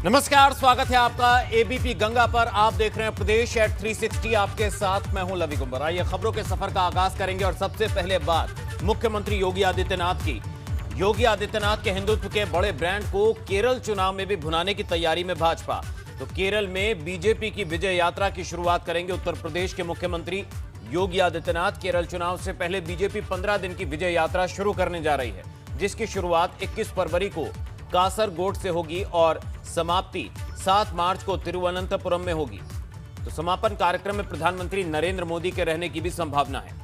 नमस्कार, स्वागत है आपका एबीपी गंगा पर। आप देख रहे हैं प्रदेश एट 360। आपके साथ मैं हूं लवी कुंबर। आइए खबरों के सफर का आगाज करेंगे और सबसे पहले बात मुख्यमंत्री योगी आदित्यनाथ की। योगी आदित्यनाथ के हिंदुत्व के बड़े ब्रांड को केरल चुनाव में भी भुनाने की तैयारी में भाजपा। तो केरल में बीजेपी की विजय यात्रा की शुरुआत करेंगे उत्तर प्रदेश के मुख्यमंत्री योगी आदित्यनाथ। केरल चुनाव से पहले बीजेपी 15 दिन की विजय यात्रा शुरू करने जा रही है, जिसकी शुरुआत 21 फरवरी को कासरगोड से होगी और समाप्ति 7 मार्च को तिरुवनंतपुरम में होगी। तो समापन कार्यक्रम में प्रधानमंत्री नरेंद्र मोदी के रहने की भी संभावना है।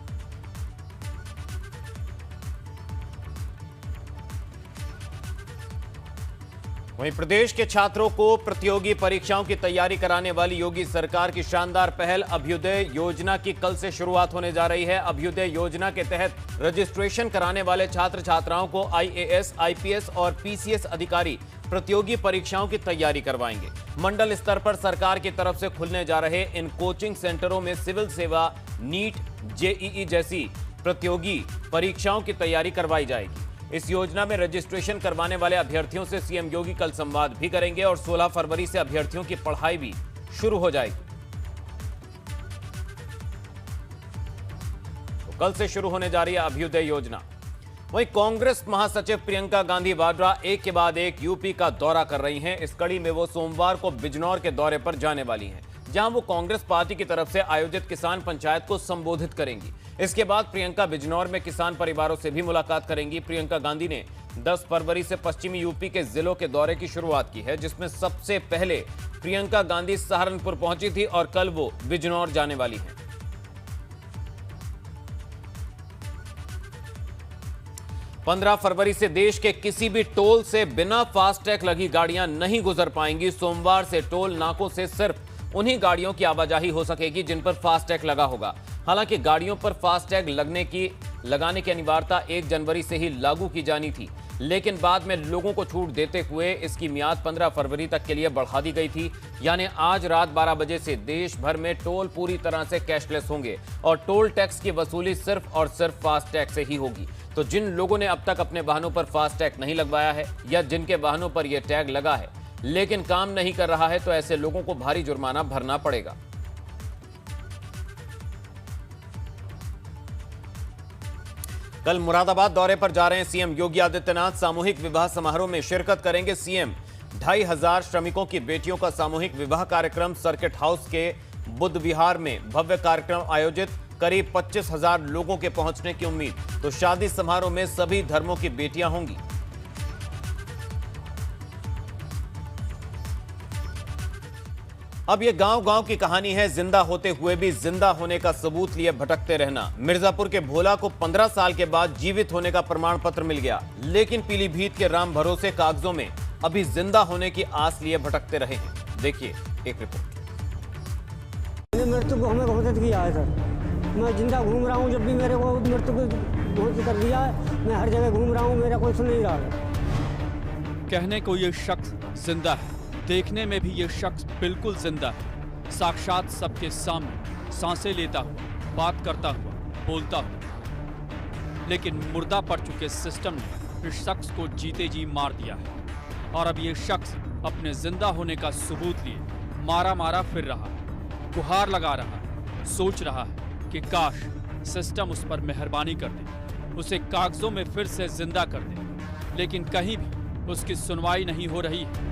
वहीं प्रदेश के छात्रों को प्रतियोगी परीक्षाओं की तैयारी कराने वाली योगी सरकार की शानदार पहल अभ्युदय योजना की कल से शुरुआत होने जा रही है। अभ्युदय योजना के तहत रजिस्ट्रेशन कराने वाले छात्र छात्राओं को आईएएस, आईपीएस और पीसीएस अधिकारी प्रतियोगी परीक्षाओं की तैयारी करवाएंगे। मंडल स्तर पर सरकार की तरफ से खुलने जा रहे इन कोचिंग सेंटरों में सिविल सेवा, नीट, जेईई जैसी प्रतियोगी परीक्षाओं की तैयारी करवाई जाएगी। इस योजना में रजिस्ट्रेशन करवाने वाले अभ्यर्थियों से सीएम योगी कल संवाद भी करेंगे और 16 फरवरी से अभ्यर्थियों की पढ़ाई भी शुरू हो जाएगी। तो कल से शुरू होने जा रही है अभ्युदय योजना। वहीं कांग्रेस महासचिव प्रियंका गांधी वाड्रा एक के बाद एक यूपी का दौरा कर रही हैं। इस कड़ी में वो सोमवार को बिजनौर के दौरे पर जाने वाली हैं, जहां वो कांग्रेस पार्टी की तरफ से आयोजित किसान पंचायत को संबोधित करेंगी। इसके बाद प्रियंका बिजनौर में किसान परिवारों से भी मुलाकात करेंगी। प्रियंका गांधी ने 10 फरवरी से पश्चिमी यूपी के जिलों के दौरे की शुरुआत की है, जिसमें सबसे पहले प्रियंका गांधी सहारनपुर पहुंची थी और कल वो बिजनौर जाने वाली हैं। 15 फरवरी से देश के किसी भी टोल से बिना फास्टैग लगी गाड़ियां नहीं गुजर पाएंगी। सोमवार से टोल नाकों से सिर्फ उन्हीं गाड़ियों की आवाजाही हो सकेगी जिन पर फास्टैग लगा होगा। हालांकि गाड़ियों पर फास्टैग लगाने की अनिवार्यता 1 जनवरी से ही लागू की जानी थी, लेकिन बाद में लोगों को छूट देते हुए इसकी मियाद 15 फरवरी तक के लिए बढ़ा दी गई थी। यानी आज रात 12 बजे से देश भर में टोल पूरी तरह से कैशलेस होंगे और टोल टैक्स की वसूली सिर्फ और सिर्फ फास्टैग से ही होगी। तो जिन लोगों ने अब तक अपने वाहनों पर फास्टैग नहीं लगवाया है या जिनके वाहनों पर यह टैग लगा है लेकिन काम नहीं कर रहा है, तो ऐसे लोगों को भारी जुर्माना भरना पड़ेगा। कल मुरादाबाद दौरे पर जा रहे हैं सीएम योगी आदित्यनाथ। सामूहिक विवाह समारोह में शिरकत करेंगे सीएम। 2500 श्रमिकों की बेटियों का सामूहिक विवाह कार्यक्रम सर्किट हाउस के बुद्ध विहार में भव्य कार्यक्रम आयोजित। करीब 25,000 लोगों के पहुंचने की उम्मीद। तो शादी समारोह में सभी धर्मों की बेटियां होंगी। अब ये गांव-गांव की कहानी है, जिंदा होते हुए भी जिंदा होने का सबूत लिए भटकते रहना। मिर्जापुर के भोला को 15 साल के बाद जीवित होने का प्रमाण पत्र मिल गया, लेकिन पीलीभीत के राम भरोसे कागजों में अभी जिंदा होने की आस लिए भटकते रहे हैं। देखिए एक रिपोर्ट। मृत्यु को हमें घोषित किया है सर। मैं जिंदा घूम रहा हूँ, जब भी मेरे को मृत्यु को घोषित कर दिया है। मैं हर जगह घूम रहा हूँ, मेरा कोई सुन नहीं रहा है। कहने को ये शख्स जिंदा है, देखने में भी ये शख्स बिल्कुल जिंदा है। साक्षात सबके सामने सांसें लेता हुआ, बात करता हुआ, बोलता हुआ। लेकिन मुर्दा पड़ चुके सिस्टम ने इस शख्स को जीते जी मार दिया है और अब ये शख्स अपने जिंदा होने का सबूत लिए मारा मारा फिर रहा, गुहार लगा रहा, सोच रहा है कि काश सिस्टम उस पर मेहरबानी कर दे, उसे कागजों में फिर से जिंदा कर दे। लेकिन कहीं भी उसकी सुनवाई नहीं हो रही है।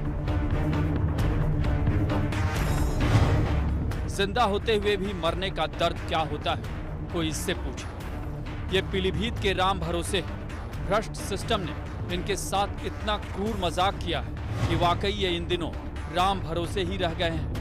जिंदा होते हुए भी मरने का दर्द क्या होता है, कोई इससे पूछे। ये पीलीभीत के राम भरोसे भ्रष्ट सिस्टम ने इनके साथ इतना क्रूर मजाक किया है कि वाकई ये इन दिनों राम भरोसे ही रह गए हैं।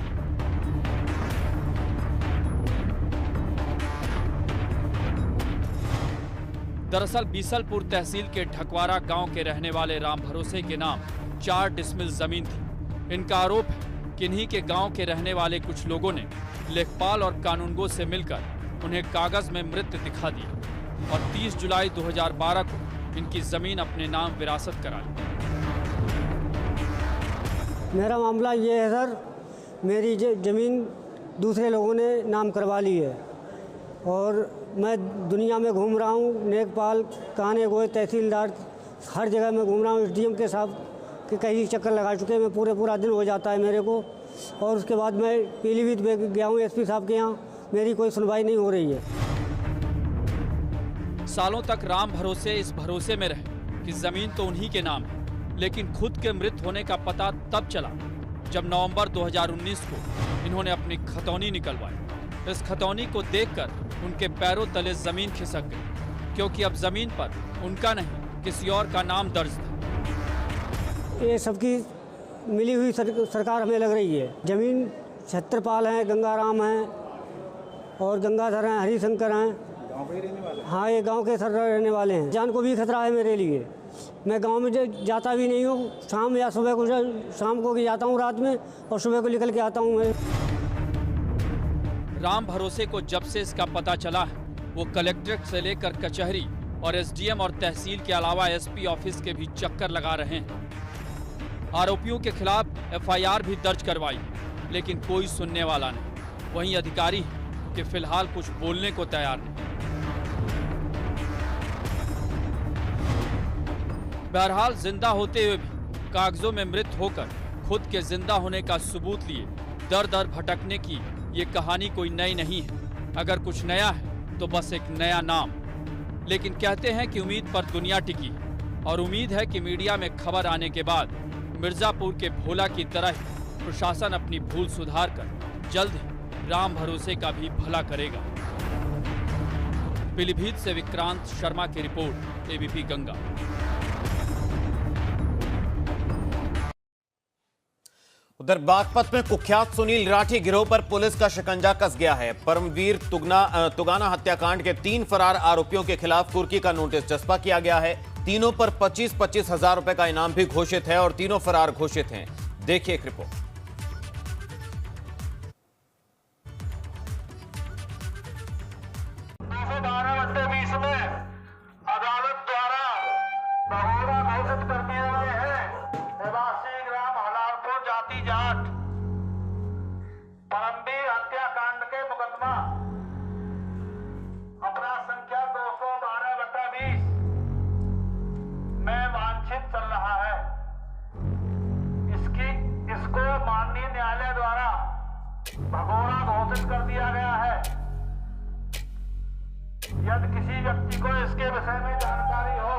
दरअसल बीसलपुर तहसील के ढकवारा गांव के रहने वाले राम भरोसे के नाम 4 डिसमिल जमीन थी। इनका आरोप है कि इन्हीं के गांव के रहने वाले कुछ लोगों ने लेखपाल और कानूनगो से मिलकर उन्हें कागज में मृत दिखा दिया और 30 जुलाई 2012 को इनकी जमीन अपने नाम विरासत करा ली। मेरा मामला ये है सर, मेरी जमीन दूसरे लोगों ने नाम करवा ली है और मैं दुनिया में घूम रहा हूँ। लेखपाल, कानूनगो, तहसीलदार, हर जगह मैं घूम रहा हूँ। एसडीएम के साहब कि कई चक्कर लगा चुके हैं, मैं पूरा दिन हो जाता है मेरे को। और उसके बाद मैं पीलीभीत में गया हूँ एसपी साहब के यहाँ, मेरी कोई सुनवाई नहीं हो रही है। सालों तक राम भरोसे इस भरोसे में रहे कि जमीन तो उन्हीं के नाम है, लेकिन खुद के मृत होने का पता तब चला जब नवंबर 2019 को इन्होंने अपनी खतौनी निकलवाई। इस खतौनी को देखकर उनके पैरों तले जमीन खिसक गई, क्योंकि अब जमीन पर उनका नहीं किसी और का नाम दर्ज था। ये सबकी मिली हुई सरकार हमें लग रही है। जमीन छत्रपाल हैं, गंगाराम हैं और गंगाधर हैं, हरिशंकर हैं। हाँ, ये गांव के सर रहने वाले हैं। जान को भी खतरा है मेरे लिए। मैं गांव में जाता भी नहीं हूँ। शाम या सुबह को, शाम को भी जाता हूँ रात में, और सुबह को निकल के आता हूँ मैं। राम भरोसे को जब से इसका पता चला है, वो कलेक्ट्रेट से लेकर कचहरी और एसडीएम और तहसील के अलावा एसपी ऑफिस के भी चक्कर लगा रहे हैं। आरोपियों के खिलाफ एफआईआर भी दर्ज करवाई, लेकिन कोई सुनने वाला नहीं। वहीं अधिकारी कि फिलहाल कुछ बोलने को तैयार नहीं। बहरहाल जिंदा होते हुए भी कागजों में मृत होकर खुद के जिंदा होने का सबूत लिए दर दर भटकने की ये कहानी कोई नई नहीं है। अगर कुछ नया है तो बस एक नया नाम। लेकिन कहते हैं कि उम्मीद पर दुनिया टिकी, और उम्मीद है कि मीडिया में खबर आने के बाद मिर्जापुर के भोला की तरह ही प्रशासन अपनी भूल सुधार कर जल्द ही राम भरोसे का भी भला करेगा। पीलीभीत से विक्रांत शर्मा की रिपोर्ट, एबीपी गंगा। उधर बागपत में कुख्यात सुनील राठी गिरोह पर पुलिस का शिकंजा कस गया है। परमवीर तुगाना हत्याकांड के 3 फरार आरोपियों के खिलाफ कुर्की का नोटिस चस्पा किया गया है। तीनों पर 25-25 हजार रुपए का इनाम भी घोषित है और तीनों फरार घोषित हैं। देखिए एक रिपोर्ट। अदालत द्वारा भगोड़ा घोषित कर दिए गए हैं। निवासी ग्राम हलालपुर जाति जाट परमवीर हत्याकांड के मुकदमा अपराध संख्या 212/20 में वांछित चल रहा है। इसको माननीय न्यायालय द्वारा भगोड़ा घोषित कर दिया गया है। यदि किसी व्यक्ति को इसके विषय में जानकारी हो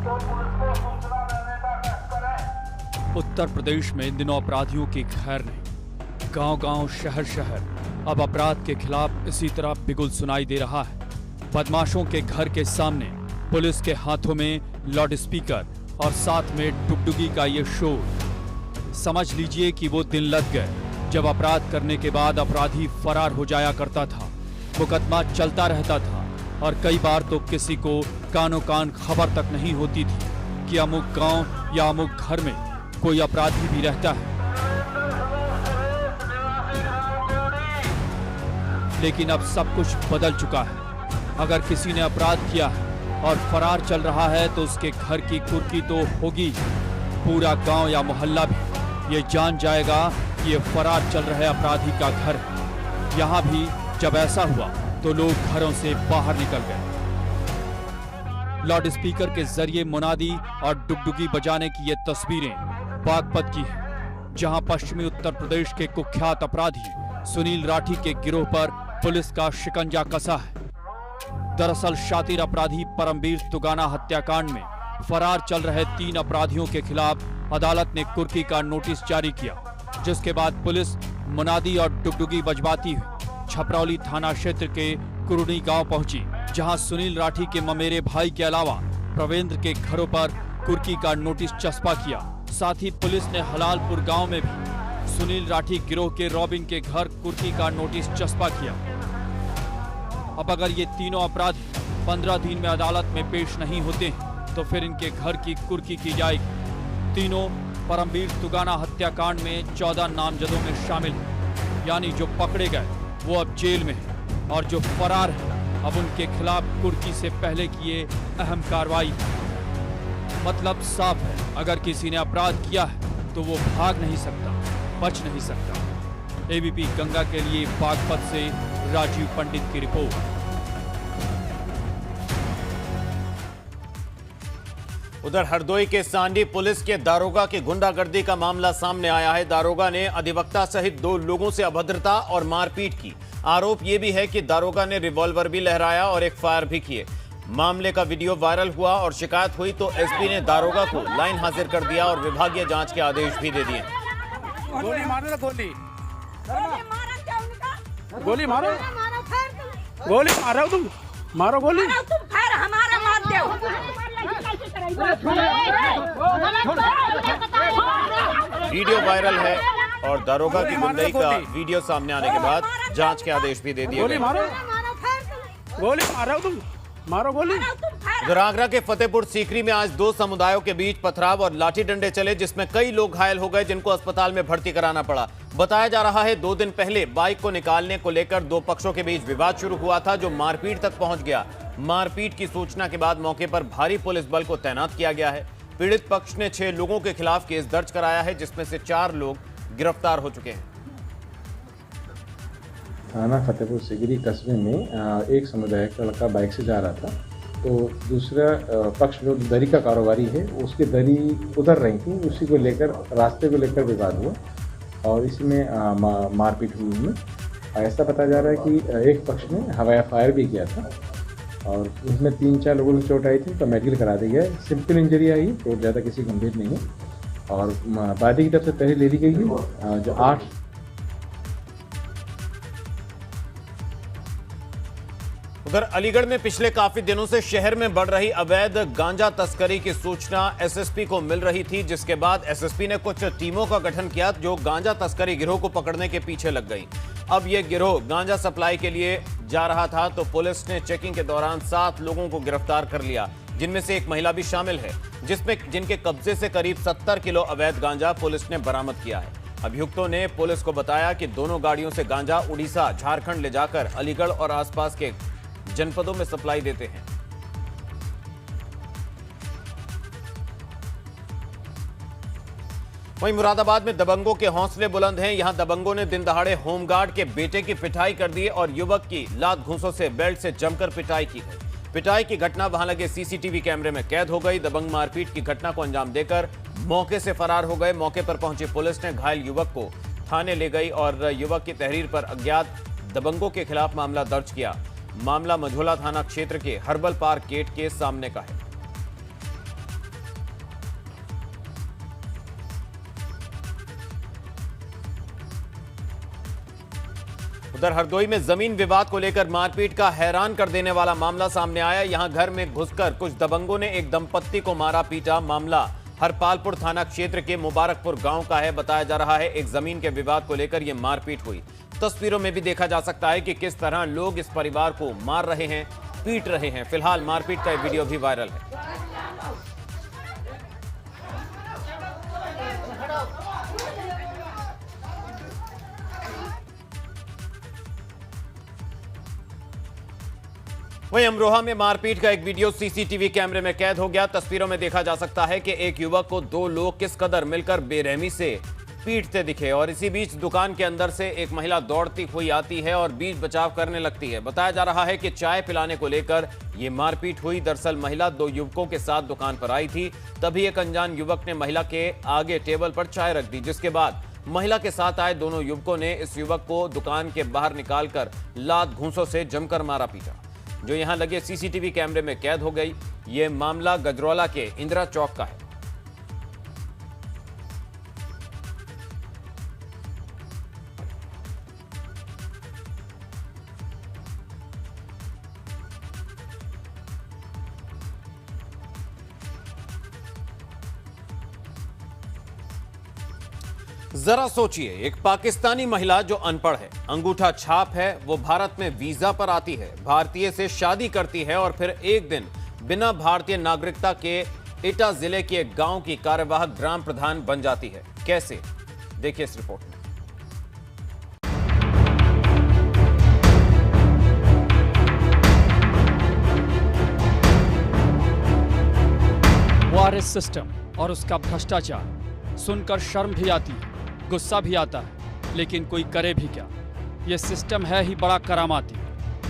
तो पुलिस को सूचना देने का कष्ट करें। उत्तर प्रदेश में इन दिनों अपराधियों की खैर नहीं। गांव-गांव, शहर-शहर अब अपराध के खिलाफ इसी तरह बिगुल सुनाई दे रहा है। बदमाशों के घर के सामने पुलिस के हाथों में लाउडस्पीकर और साथ में डुगडुगी का ये शोर। समझ लीजिए कि वो दिन लग गए जब अपराध करने के बाद अपराधी फरार हो जाया करता था। मुकदमा चलता रहता था और कई बार तो किसी को कानो कान खबर तक नहीं होती थी कि अमुक गांव या अमुक घर में कोई अपराधी भी रहता है। लेकिन अब सब कुछ बदल चुका है। अगर किसी ने अपराध किया है और फरार चल रहा है तो उसके घर की कुर्की तो होगी, पूरा गांव या मोहल्ला भी ये जान जाएगा कि ये फरार चल रहे अपराधी का घर है। यहाँ भी जब ऐसा हुआ तो लोग घरों से बाहर निकल गए। लाउडस्पीकर के जरिए मुनादी और डुगडुगी बजाने की ये तस्वीरें बागपत की हैं, जहां पश्चिमी उत्तर प्रदेश के कुख्यात अपराधी सुनील राठी के गिरोह पर पुलिस का शिकंजा कसा है। दरअसल शातिर अपराधी परमवीर तुगाना हत्याकांड में फरार चल रहे 3 अपराधियों के खिलाफ अदालत ने कुर्की का नोटिस जारी किया, जिसके बाद पुलिस मुनादी और डुगडुगी बजवाती हुई छपरौली थाना क्षेत्र के कुरुनी गांव पहुंची, जहां सुनील राठी के ममेरे भाई के अलावा प्रवेंद्र के घरों पर कुर्की का नोटिस चस्पा किया। साथ ही पुलिस ने हलालपुर गांव में भी सुनील राठी गिरोह के रॉबिन के घर कुर्की का नोटिस चस्पा किया। अब अगर ये तीनों अपराधी 15 दिन में अदालत में पेश नहीं होते हैं तो फिर इनके घर की कुर्की की जाएगी। तीनों परमवीर तुगाना हत्याकांड में 14 नामजदों में शामिल हैं, यानी जो पकड़े गए वो अब जेल में हैं और जो फरार हैं अब उनके खिलाफ कुर्की से पहले किए अहम कार्रवाई। मतलब साफ है, अगर किसी ने अपराध किया है तो वो भाग नहीं सकता, बच नहीं सकता। एबीपी गंगा के लिए बागपत से राजीव पंडित की रिपोर्ट। उधर हरदोई के सांडी पुलिस के दारोगा की गुंडागर्दी का मामला सामने आया है। दारोगा ने अधिवक्ता सहित 2 लोगों से अभद्रता और मारपीट की। आरोप यह भी है कि दारोगा ने रिवॉल्वर भी लहराया और एक फायर भी किए। मामले का वीडियो वायरल हुआ और शिकायत हुई तो एसपी ने दारोगा को लाइन हाजिर कर दिया और विभागीय जांच के आदेश भी दे दिए। गोली मारो ना, गोली गोली मारो, गोली मारो, तुम मारो गोली। तुम खैर हमारा मार दो। वीडियो वायरल है और दारोगा की गुंडई का वीडियो सामने आने के बाद जांच के आदेश भी दे दिए गोली गए। मारो, गोली मारो, तुम मारो गोली। उधर आगरा के फतेहपुर सीकरी में आज 2 समुदायों के बीच पथराव और लाठी डंडे चले, जिसमें कई लोग घायल हो गए, जिनको अस्पताल में भर्ती कराना पड़ा। बताया जा रहा है 2 दिन पहले बाइक को निकालने को लेकर 2 पक्षों के बीच विवाद शुरू हुआ था, जो मारपीट तक पहुंच गया। मारपीट की सूचना के बाद मौके पर भारी पुलिस बल को तैनात किया गया है। पीड़ित पक्ष ने 6 लोगों के खिलाफ केस दर्ज कराया है, जिसमें से 4 लोग गिरफ्तार हो चुके हैं। थाना फतेहपुर सीकरी कस्बे में एक समुदाय का लड़का बाइक से जा रहा था, तो दूसरा पक्ष जो दरी का कारोबारी है उसकी दरी उतर रही थी, उसी को लेकर रास्ते को लेकर विवाद हुआ और इसमें मारपीट हुई उनमें। ऐसा बताया जा रहा है कि एक पक्ष ने हवाई फायर भी किया था और उसमें 3-4 लोगों को चोट आई थी, तो मेडिकल करा दिया गया है। सिंपल इंजरी आई, चोट ज़्यादा किसी गंभीर नहीं है और वादी की तरफ से तहरीर ले ली गई है। जो 8 उधर अलीगढ़ में पिछले काफी दिनों से शहर में बढ़ रही अवैध गांजा तस्करी की सूचना एसएसपी को मिल रही थी, जिसके बाद एसएसपी ने कुछ टीमों का गठन किया जो गांजा तस्करी गिरोह को पकड़ने के पीछे लग गई। अब यह गिरोह गांजा सप्लाई के लिए जा रहा था, तो पुलिस ने चेकिंग के दौरान 7 लोगों को गिरफ्तार कर लिया, जिनमें से एक महिला भी शामिल है, जिनके कब्जे से करीब 70 किलो अवैध गांजा पुलिस ने बरामद किया है। अभियुक्तों ने पुलिस को बताया कि दोनों गाड़ियों से गांजा उड़ीसा, झारखंड ले जाकर अलीगढ़ और आसपास के जनपदों में सप्लाई देते हैं। वहीं मुरादाबाद में दबंगों के हौसले बुलंद हैं। यहां दबंगों ने दिन दहाड़े होमगार्ड के बेटे की पिटाई कर दी और युवक की लात घूंसों से बेल्ट से जमकर पिटाई की गई। पिटाई की घटना वहां लगे सीसीटीवी कैमरे में कैद हो गई। दबंग मारपीट की घटना को अंजाम देकर मौके से फरार हो गए। मौके पर पहुंची पुलिस ने घायल युवक को थाने ले गई और युवक की तहरीर पर अज्ञात दबंगों के खिलाफ मामला दर्ज किया। मामला मझोला थाना क्षेत्र के हर्बल पार्क गेट के सामने का है। उधर हरदोई में जमीन विवाद को लेकर मारपीट का हैरान कर देने वाला मामला सामने आया। यहां घर में घुसकर कुछ दबंगों ने एक दंपत्ति को मारा पीटा। मामला हरपालपुर थाना क्षेत्र के मुबारकपुर गांव का है। बताया जा रहा है एक जमीन के विवाद को लेकर यह मारपीट हुई। तस्वीरों में भी देखा जा सकता है कि किस तरह लोग इस परिवार को मार रहे हैं, पीट रहे हैं। फिलहाल मारपीट का वीडियो भी वायरल है। वहीं अमरोहा में मारपीट का एक वीडियो सीसीटीवी कैमरे में कैद हो गया। तस्वीरों में देखा जा सकता है कि एक युवक को 2 लोग किस कदर मिलकर बेरहमी से पीटते दिखे और इसी बीच दुकान के अंदर से एक महिला दौड़ती हुई आती है और बीच बचाव करने लगती है। बताया जा रहा है कि चाय पिलाने को लेकर यह मारपीट हुई। दरअसल महिला 2 युवकों के साथ दुकान पर आई थी, तभी एक अनजान युवक ने महिला के आगे टेबल पर चाय रख दी, जिसके बाद महिला के साथ आए दोनों युवकों ने इस युवक को दुकान के बाहर निकालकर लात घूंसों से जमकर मारा पीटा, जो यहां लगे सीसीटीवी कैमरे में कैद हो गई। यह मामला गजरौला के इंदिरा चौक का है। जरा सोचिए, एक पाकिस्तानी महिला जो अनपढ़ है, अंगूठा छाप है, वो भारत में वीजा पर आती है, भारतीय से शादी करती है और फिर एक दिन बिना भारतीय नागरिकता के एटा जिले के एक गांव की कार्यवाहक ग्राम प्रधान बन जाती है। कैसे? देखिए इस रिपोर्ट में। वारिस सिस्टम और उसका भ्रष्टाचार सुनकर शर्म भी आती है, गुस्सा भी आता है, लेकिन कोई करे भी क्या। यह सिस्टम है ही बड़ा करामाती।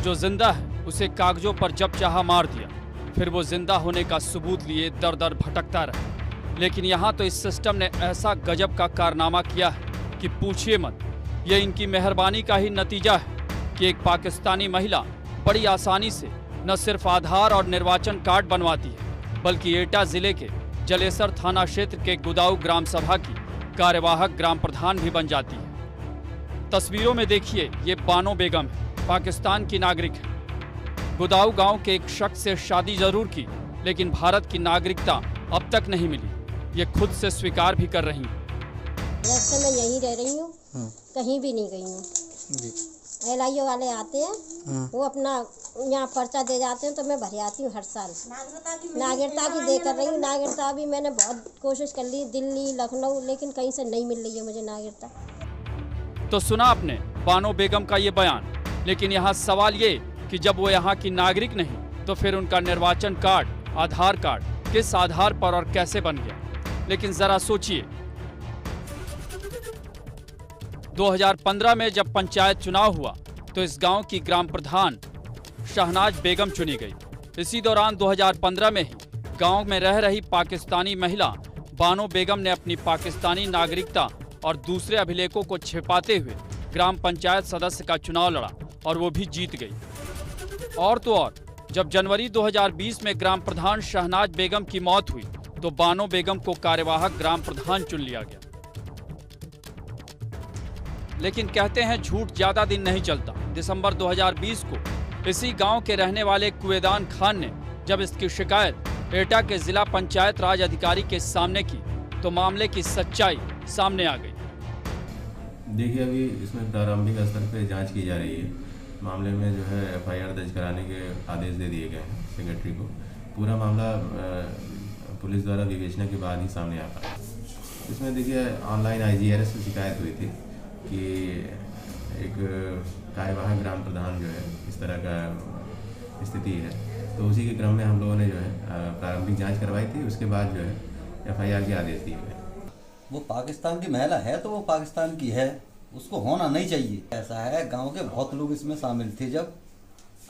जो जिंदा है उसे कागजों पर जब चाहा मार दिया, फिर वो जिंदा होने का सबूत लिए दर दर भटकता रहा। लेकिन यहाँ तो इस सिस्टम ने ऐसा गजब का कारनामा किया है कि पूछिए मत। ये इनकी मेहरबानी का ही नतीजा है कि एक पाकिस्तानी महिला बड़ी आसानी से न सिर्फ आधार और निर्वाचन कार्ड बनवाती है, बल्कि एटा जिले के जलेसर थाना क्षेत्र के गुदाऊ ग्राम सभा की कार्यवाहक ग्राम प्रधान भी बन जाती है। तस्वीरों में देखिए, ये बानो बेगम है, पाकिस्तान की नागरिक है। गुदाऊ गांव के एक शख्स से शादी जरूर की, लेकिन भारत की नागरिकता अब तक नहीं मिली। ये खुद से स्वीकार भी कर रही हैं। जब से मैं यहीं रह रही हूँ, कहीं भी नहीं गई हूँ। LIO वाले आते हैं, वो अपना यहाँ पर्चा दे जाते हैं, तो मैं भर आती हूँ हर साल। नागरिकता की दे कर रही हूँ। नागरिकता भी मैंने बहुत कोशिश कर ली, दिल्ली, लखनऊ, लेकिन कहीं से नहीं मिल रही है मुझे नागरिकता। तो सुना आपने बानो बेगम का ये बयान, लेकिन यहाँ सवाल ये कि जब वो यहाँ की नागरिक नहीं, तो फिर उनका निर्वाचन कार्ड, आधार कार्ड किस आधार पर और कैसे बन गया? लेकिन जरा सोचिए, 2015 में जब पंचायत चुनाव हुआ तो इस गांव की ग्राम प्रधान शहनाज बेगम चुनी गई। इसी दौरान 2015 में ही गांव में रह रही पाकिस्तानी महिला बानो बेगम ने अपनी पाकिस्तानी नागरिकता और दूसरे अभिलेखों को छिपाते हुए ग्राम पंचायत सदस्य का चुनाव लड़ा और वो भी जीत गई। और तो और, जब जनवरी 2020 में ग्राम प्रधान शहनाज बेगम की मौत हुई तो बानो बेगम को कार्यवाहक ग्राम प्रधान चुन लिया गया। लेकिन कहते हैं झूठ ज्यादा दिन नहीं चलता। दिसंबर 2020 को इसी गांव के रहने वाले कुएदान खान ने जब इसकी शिकायत एटा के जिला पंचायत राज अधिकारी के सामने की तो मामले की सच्चाई सामने आ गई। देखिए, अभी इसमें प्रारंभिक स्तर पर जांच की जा रही है। मामले में जो है FIR दर्ज कराने के आदेश दे दिए गए हैं सेक्रेटरी को। पूरा मामला पुलिस द्वारा विवेचना के बाद ही सामने आ पाया। इसमें देखिए, ऑनलाइन IGRS से शिकायत हुई थी कि एक कार्यवाहक ग्राम प्रधान जो है इस तरह का स्थिति है, तो उसी के क्रम में हम लोगों ने जो है प्रारंभिक जांच करवाई थी। उसके बाद जो है FIR के आदेश दिए गए। वो पाकिस्तान की महिला है तो वो पाकिस्तान की है, उसको होना नहीं चाहिए। ऐसा है, गांव के बहुत लोग इसमें शामिल थे जब,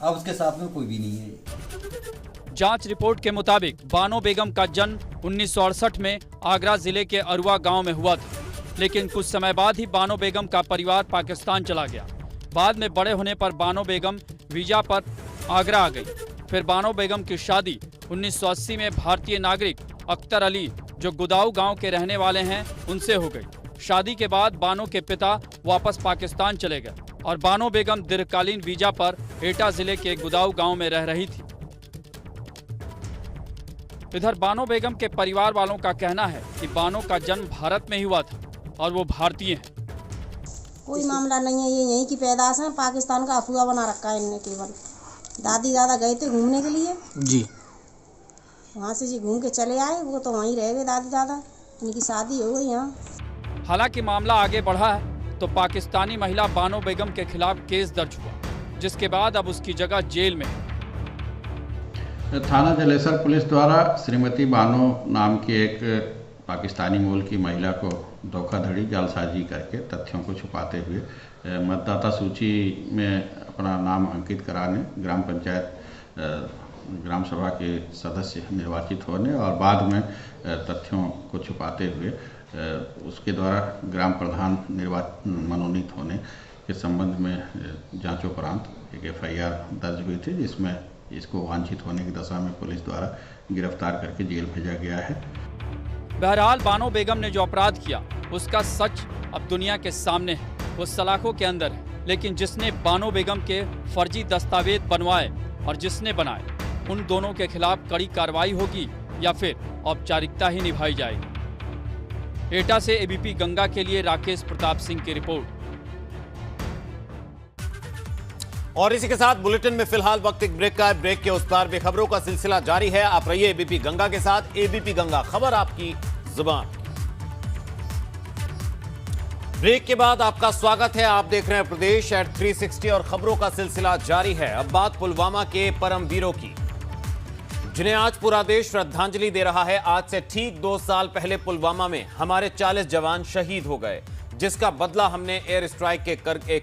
अब उसके साथ में कोई भी नहीं है। जांच रिपोर्ट के मुताबिक बानो बेगम का जन्म 1968 में आगरा जिले के अरुआ गांव में हुआ था, लेकिन कुछ समय बाद ही बानो बेगम का परिवार पाकिस्तान चला गया। बाद में बड़े होने पर बानो बेगम वीजा पर आगरा आ गई। फिर बानो बेगम की शादी 1980 में भारतीय नागरिक अख्तर अली, जो गुदाऊ गांव के रहने वाले हैं, उनसे हो गई। शादी के बाद बानो के पिता वापस पाकिस्तान चले गए और बानो बेगम दीर्घकालीन वीजा पर एटा जिले के गुदाऊ गांव में रह रही थी। इधर बानो बेगम के परिवार वालों का कहना है कि बानो का जन्म भारत में ही हुआ था और वो भारतीय हैं। कोई मामला नहीं है, ये यहीं की पैदाश है। पाकिस्तान का अफवाह बना रखा है इनने। केवल दादी दादा गए थे घूमने के लिए जी, वहाँ से जी घूम के चले आए, वो तो वहीं रह गए दादी दादा। इनकी शादी हो गई यहाँ। हालांकि मामला आगे बढ़ा है तो पाकिस्तानी महिला बानो बेगम के खिलाफ केस दर्ज हुआ, जिसके बाद अब उसकी जगह जेल में है। थाना जलेसर पुलिस द्वारा श्रीमती बानो नाम की एक पाकिस्तानी मूल की महिला को धोखाधड़ी, जालसाजी करके तथ्यों को छुपाते हुए मतदाता सूची में अपना नाम अंकित कराने, ग्राम पंचायत ग्राम सभा के सदस्य निर्वाचित होने और बाद में तथ्यों को छुपाते हुए उसके द्वारा ग्राम प्रधान मनोनीत होने के संबंध में जांचोपरांत एक FIR दर्ज हुई थी, जिसमें इसको वांछित होने की दशा में पुलिस द्वारा गिरफ्तार करके जेल भेजा गया है। बहरहाल बानो बेगम ने जो अपराध किया उसका सच अब दुनिया के सामने है, वो सलाखों के अंदर है। लेकिन जिसने बानो बेगम के फर्जी दस्तावेज बनवाए और जिसने बनाए, उन दोनों के खिलाफ कड़ी कार्रवाई होगी या फिर औपचारिकता ही निभाई जाएगी। एटा से ABP गंगा के लिए राकेश प्रताप सिंह की रिपोर्ट। और इसी के साथ बुलेटिन में फिलहाल वक्त एक ब्रेक का है। ब्रेक के उस पार बेखबरों का सिलसिला जारी है। आप रहिए ABP गंगा के साथ। ABP गंगा, खबर आपकी जुबान। ब्रेक के बाद आपका स्वागत है। आप देख रहे हैं प्रदेश एट 360 और खबरों का सिलसिला जारी है। अब बात पुलवामा के परमवीरों की, जिन्हें आज पूरा देश श्रद्धांजलि दे रहा है। आज से ठीक 2 साल पहले पुलवामा में हमारे 40 जवान शहीद हो गए, जिसका बदला हमने एयर स्ट्राइक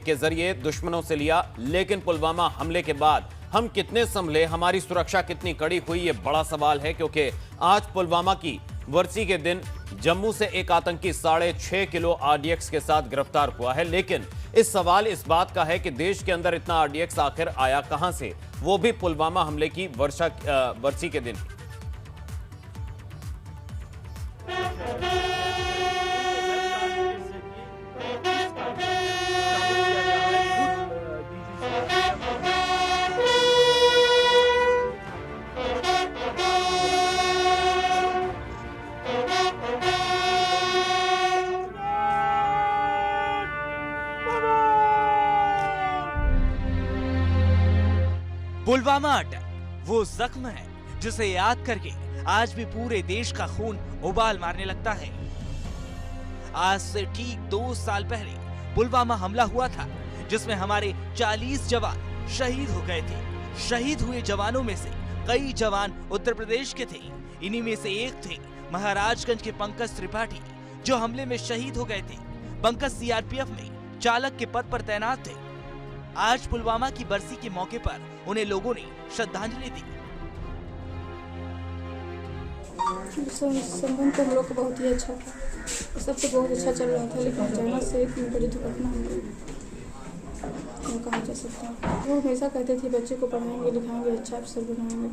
के जरिए दुश्मनों से लिया। लेकिन पुलवामा हमले के बाद हम कितने संभले, हमारी सुरक्षा कितनी कड़ी हुई, ये बड़ा सवाल है, क्योंकि आज पुलवामा की वर्सी के दिन जम्मू से एक आतंकी 6.5 किलो आरडीएक्स के साथ गिरफ्तार हुआ है। लेकिन इस सवाल इस बात का है कि देश के अंदर इतना आरडीएक्स आखिर आया कहां से, वो भी पुलवामा हमले की वर्सी के दिन। पुलवामा अटैक वो जख्म है जिसे याद करके आज भी पूरे देश का खून उबाल मारने लगता है। आज से ठीक 2 साल पहले पुलवामा हमला हुआ था, जिसमें हमारे 40 जवान शहीद हो गए थे। शहीद हुए जवानों में से कई जवान उत्तर प्रदेश के थे। इन्हीं में से एक थे महाराजगंज के पंकज त्रिपाठी, जो हमले में शहीद हो गए थे। पंकज सीआरपीएफ में चालक के पद पर तैनात थे। आज पुलवामा की बरसी के मौके पर उन्हें लोगों ने श्रद्धांजलि दी। संबंध तो हम लोग का बहुत ही अच्छा था, सबसे बहुत अच्छा चल रहा था, लेकिन अचानक से एक बड़ी दुर्घटना हो गई, कहा जा सकता है। वो हमेशा कहते थे बच्चे को पढ़ाएंगे लिखाएंगे, अच्छा अफसर बनाएंगे।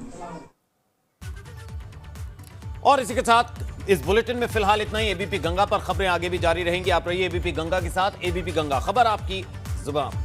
और इसी के साथ इस बुलेटिन में फिलहाल इतना ही। एबीपी गंगा पर खबरें आगे भी जारी रहेंगी। आप रहिए एबीपी गंगा के साथ। एबीपी गंगा, खबर आपकी जुबान।